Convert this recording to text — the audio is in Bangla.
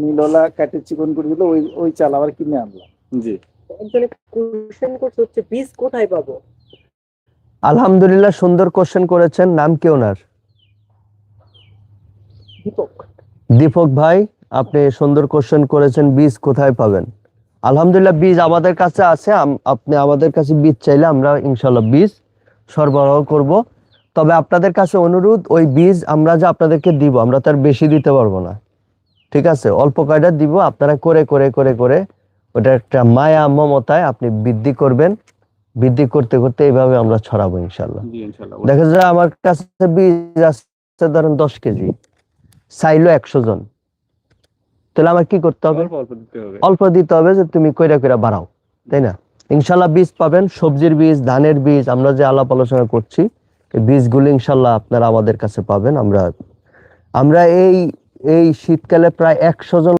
নীললা কাটে চিকন করে দিল, ওই ওই চাল আবার কিনে আনলাম। জি। একজনে কোশ্চেন করছে হচ্ছে বীজ কোথায় পাবো? আলহামদুলিল্লাহ, সুন্দর কোশ্চেন করেছেন। নাম কি ওনার? দীপক। দীপক ভাই, আপনি সুন্দর কোশ্চেন করেছেন। বীজ কোথায় পাবেন? আলহামদুলিল্লাহ, বীজ আমাদের কাছে আছে। আপনি আমাদের কাছে বীজ চাইলে আমরা ইনশাল্লাহ বীজ সরবরাহ করব। তবে আপনাদের কাছে অনুরোধ, ওই বীজ আমরা যে আপনাদেরকে দিব, আমরা তার বেশি দিতে পারবো না, ঠিক আছে? অল্প কয়টা দিব, আপনারা করে করে করে করে ওটা একটা মায়া মমতায় আপনি বৃদ্ধি করবেন। বৃদ্ধি করতে করতে এইভাবে আমরা ছড়াবো ইনশাল্লাহ। জি ইনশাআল্লাহ। দেখা যায় আমার কাছে বীজ আছে ধরেন 10 কেজি, চাইলো 100 জন, তাহলে আমার কি করতে হবে? অল্প অল্প দিতে হবে। অল্প দিতে হবে, যে তুমি কইরা কইরা বাড়াও, তাই না? ইনশাল্লাহ বীজ পাবেন, সবজির বীজ, ধানের বীজ, আমরা যে আলাপ আলোচনা করছি এই বীজগুলো ইনশাল্লাহ আপনারা আমাদের কাছে পাবেন। আমরা এই শীতকালে প্রায় 100 জন